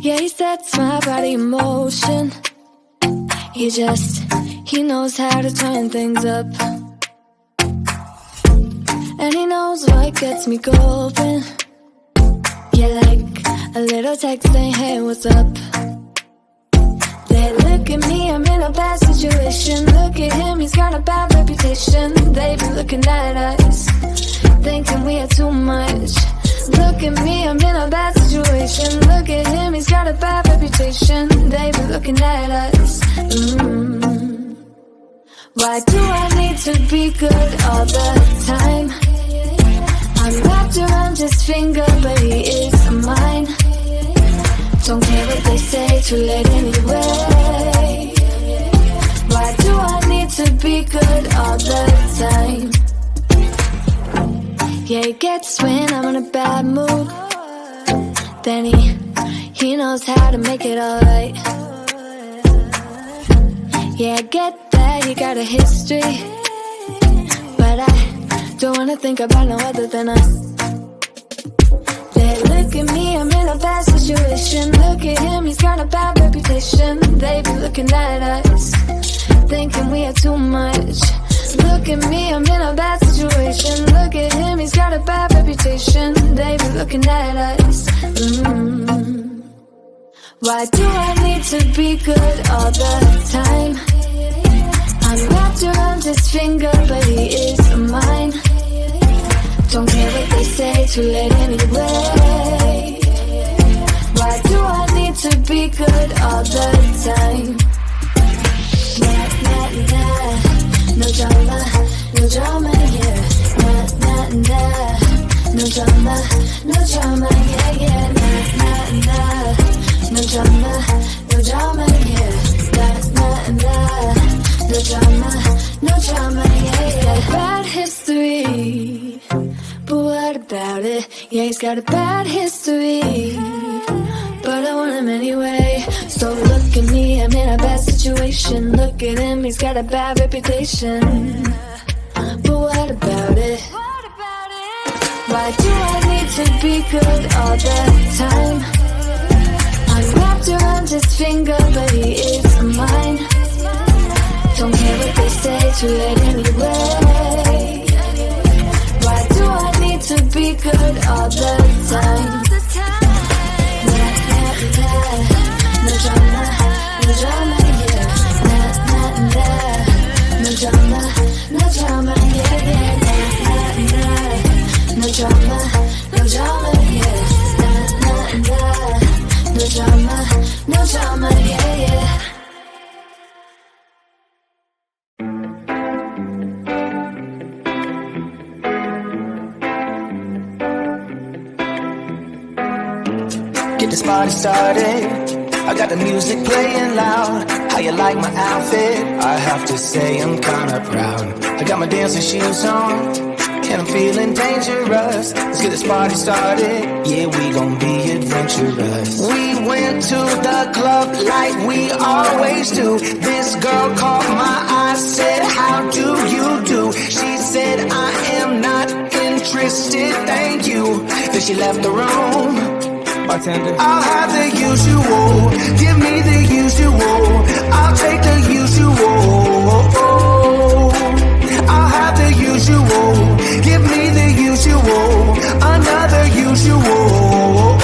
Yeah, he sets my body in motion. He knows how to turn things up. And he knows what gets me going. Yeah, like a little text saying, hey, what's up? They look at me, I'm in a bad situation. Look at him, he's got a bad reputation. They be looking at us, thinking we are too much. Look at me, I'm in a bad situation. Look at him, he's got a bad reputation. They be looking at us. Why do I need to be good all the time? I'm wrapped around his finger, but he is mine. Don't care what they say, too late anyway. Why do I need to be good all the time? Yeah, he gets when I'm in a bad mood. Then he knows how to make it alright. Yeah, I get that he got a history, but I don't wanna think about no other than us. They look at me, I'm in a bad situation. Look at him, he's got a bad reputation. They be looking at us, thinking we are too much. Look at me, I'm in a bad situation. Look at him, he's got a bad reputation. They be looking at us. Why do I need to be good all the time? I'm wrapped around his finger, but he is mine. Don't care what they say, too late anyway. Why do I need to be good all the time? Nah, nah, nah. No drama, no drama, yeah. Nah, nah, nah. No drama, no drama, yeah, yeah. Nah, nah, nah. No drama, no drama, yeah. Nah, nah, nah. No drama, no drama, yeah, yeah. Bad history, but what about it? Yeah, he's got a bad history, but I want him anyway. So look at me, I'm in a bad situation. Look at him, he's got a bad reputation, but what about it? Why do I need to be good all the time? I'm wrapped around his finger, but he is mine. Don't care what they say, too late anyway. Why do I need to be good all the time? Nah, nah, nah. No drama, no drama, yeah. Nah, nah, nah. No drama, no drama, yeah, yeah. Nah, nah, nah. No drama, no drama, yeah. Nah, nah, nah. No drama, no drama, yeah, yeah. Get this party started. I got the music playing loud. How you like my outfit? I have to say I'm kinda proud. I got my dancing shoes on, and I'm feeling dangerous. Let's get this party started. Yeah, we gon' be adventurous. We went to the club like we always do. This girl caught my eye, said, how do you do? She said, I am not interested, thank you. Then she left the room. Bartender, I'll have the usual. Give me the usual. I'll take the usual. I'll have the usual. Give me the usual. Another usual.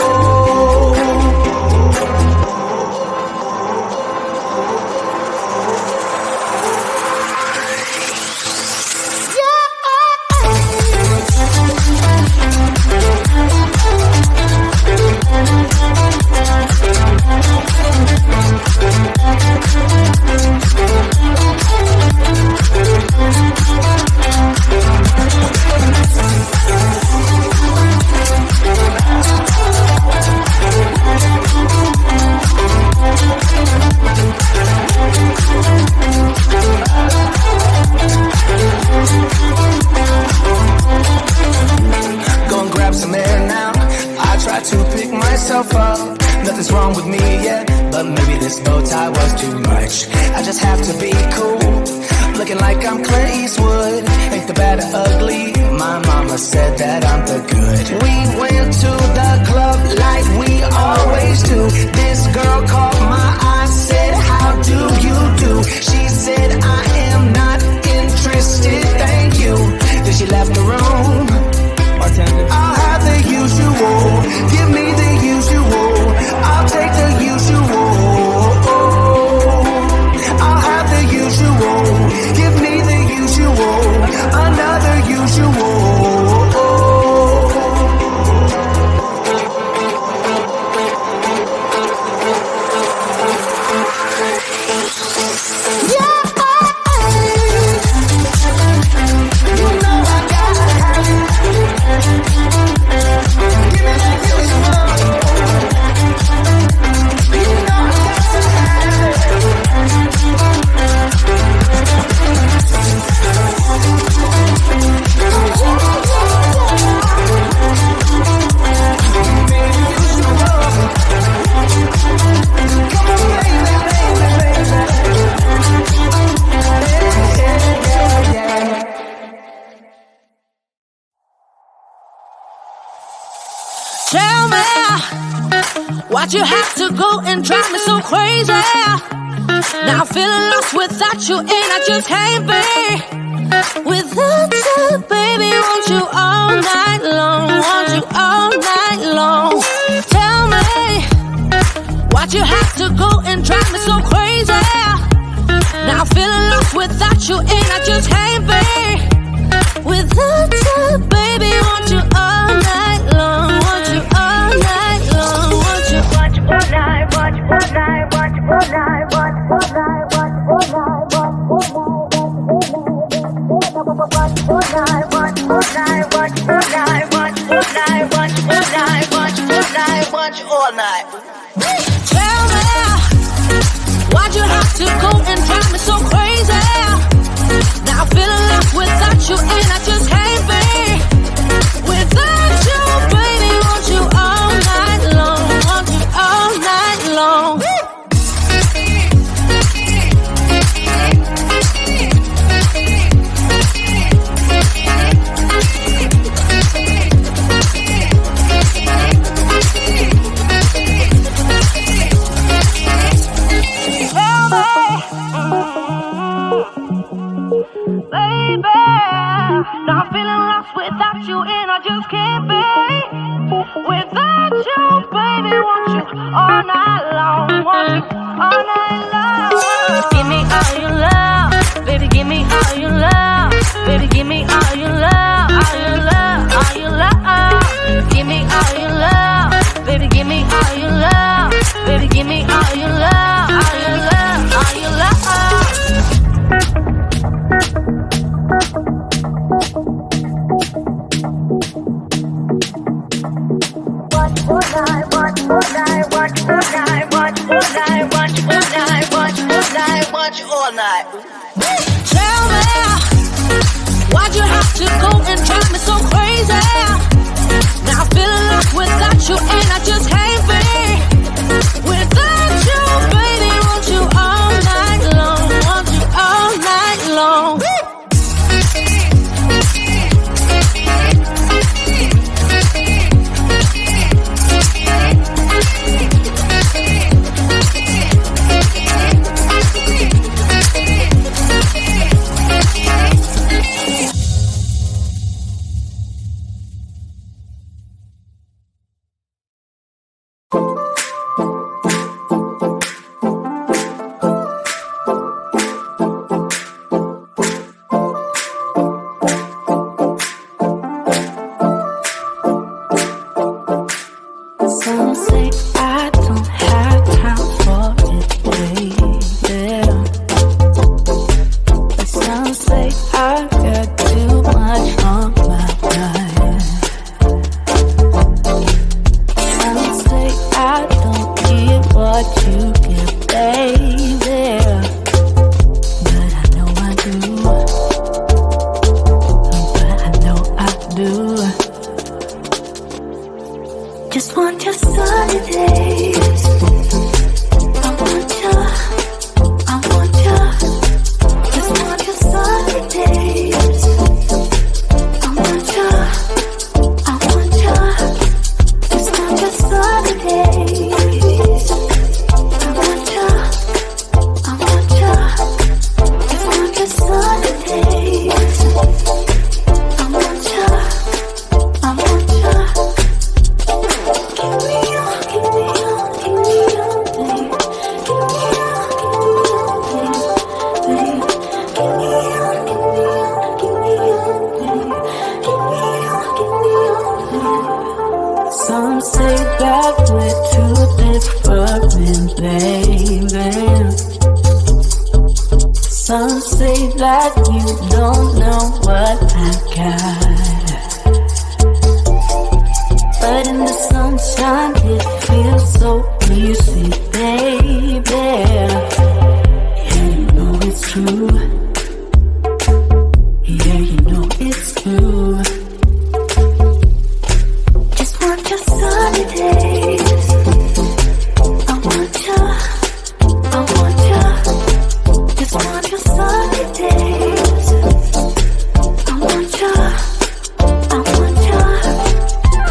Nothing's wrong with me, yeah, but maybe this bow tie was too much. I just have to be cool, looking like I'm Clint Eastwood. Ain't the bad or ugly, my mama said that I'm the good. We went to the club like we always do. This girl caught my eye, said, how do you do? She said, I am not interested, thank you. Then she left the room. I'll have the usual. Give me the usual. I'll take the usual. I'll have the usual. Give me the usual. Another usual. Tell me, why'd you have to go and drive me so crazy? Now I'm feeling lost without you, and I just can't be without you, baby. Want you all night long, want you all night long. Tell me, why'd you have to go and drive me so crazy? Now I'm feeling lost without you, and I just can't be without you, baby. Want you all night long, want you all night long, want you. Watch all night, watch all night, watch all night, watch all night, watch all night, watch all night, watch all night, watch all night, watch all night, watch all night, watch all night, watch all night. Tell me, why'd you have to go and drive me so crazy? Now I'm feeling lost without you, and I just can't be without you, baby. Want you all night long, want you all night long. Baby, now I'm feeling lost without you, and I just can't be without you, baby. Want you all night long, want you all night long. Give me all your love, baby. Give me all your love, baby. Give me all your love, all your love, all your love. Give me all your love, baby. Give me all your love, baby. Give me all your love, all your love, all your love. Watch all night. Tell me, why'd you have to go and drive me so crazy? Now I'm feeling lost without you, and I just can't be without you, baby. Want you all night long, want you all night long. like you don't know what I got. But in the sunshine it feels so easy, baby. Yeah, you know it's true. Yeah, you know it's true. Just want your sunny days. I want you. I want you. Just want your sunny days. I want you. I want you.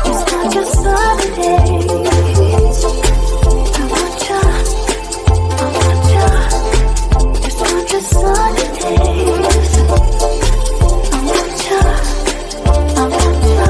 Just want your sunny days. I want you. I want you. Just want your sunny days. I want you. I want you.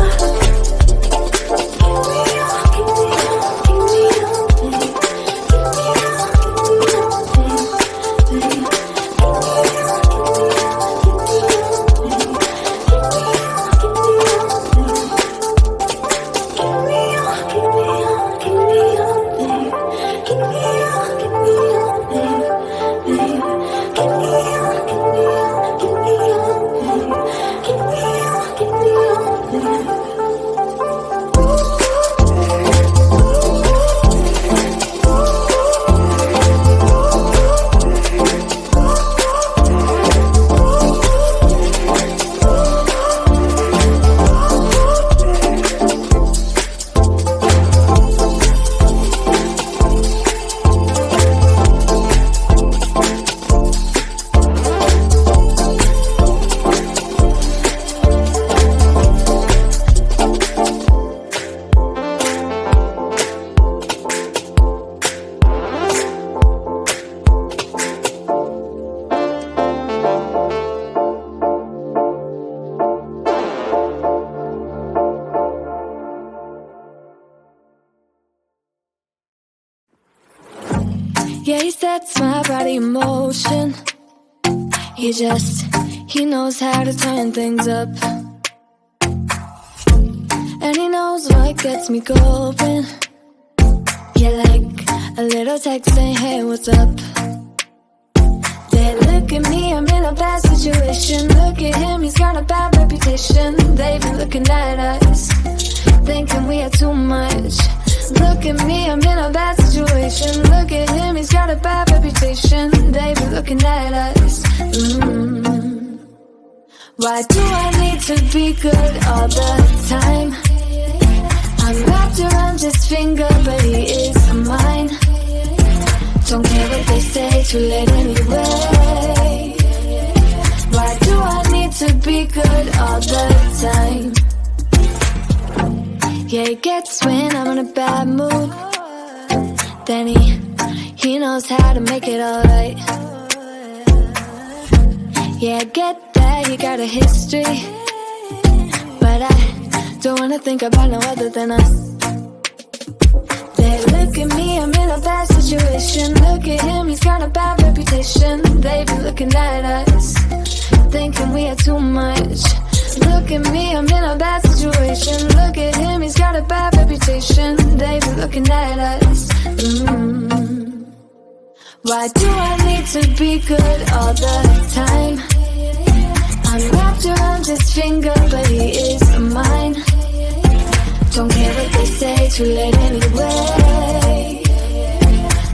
Yeah, he sets my body in motion. He knows how to turn things up. And he knows what gets me going. Yeah, like a little text saying, hey, what's up? They look at me, I'm in a bad situation. Look at him, he's got a bad reputation. They've been looking at us, thinking we are too much. Look at me, I'm in a bad situation. Look at him, he's got a bad reputation. They've been looking at us. Why do I need to be good all the time? I'm wrapped around his finger, but he is mine. Don't care what they say, too late anyway. Why do I need to be good all the time? Yeah, he gets when I'm in a bad mood. Then he knows how to make it alright. Yeah, I get that he got a history, but I don't wanna think about no other than us. They look at me, I'm in a bad situation. Look at him, he's got a bad reputation. They've been looking at us, thinking we are too much. Look at me, I'm in a bad situation. Look at him, he's got a bad reputation. They've been looking at us. Why do I need to be good all the time? I'm wrapped around his finger, but he is mine. Don't care what they say, too late anyway.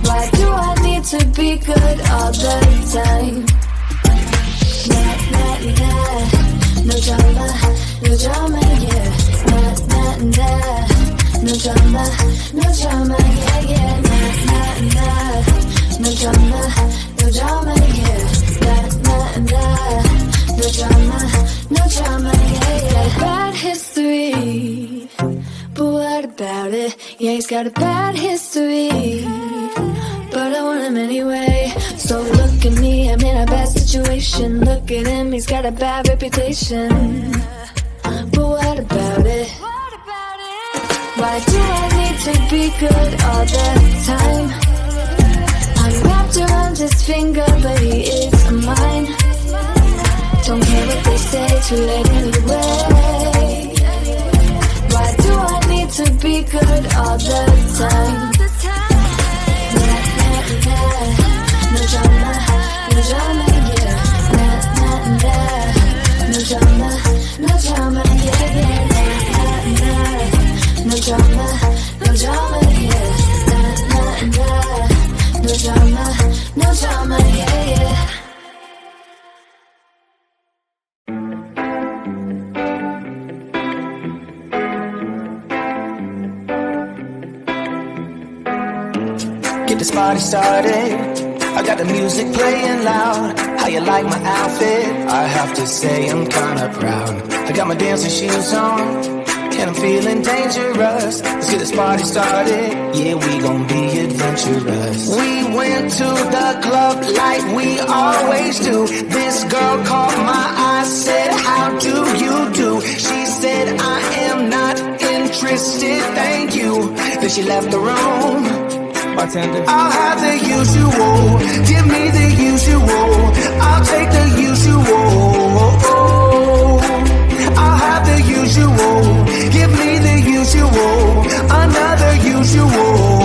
Why do I need to be good all the time? Nah, nah, nah. No drama, no drama, yeah. Nah, nah, nah. No drama, no drama, yeah, yeah. Nah, nah, nah. No drama, no drama, yeah. Nah, nah, nah. No drama, no drama, yeah, yeah. Bad history, but what about it? Yeah, he's got a bad history, but I want him anyway. So look at me, I'm in a bad situation. Look at him, he's got a bad reputation, but what about it? Why do I need to be good all the time? I'm wrapped around his finger, but he is mine. Don't care what they say, too late anyway. Why do I need to be good all the time? Nah, nah, nah. No drama, yeah. Nah, get this party started. I got the music playing loud. How you like my outfit? I have to say I'm kinda proud. I got my dancing shoes on, and I'm feeling dangerous. Let's get this party started. Yeah, we gon' be adventurous. We went to the club like we always do. This girl caught my eye, said, how do you do? She said, I am not interested, thank you. Then she left the room. Bartender, I'll have the usual. Give me the usual. I'll take the usual. I'll have the usual. Give me the usual. Another usual.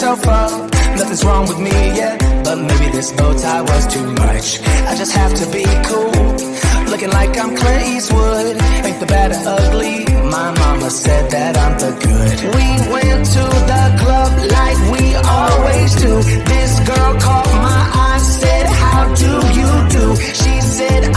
Up. Nothing's wrong with me yet, but maybe this bow tie was too much. I just have to be cool, looking like I'm Clint Eastwood. Ain't the bad or ugly, my mama said that I'm the good. We went to the club like we always do. This girl caught my eye, said, how do you do? She said,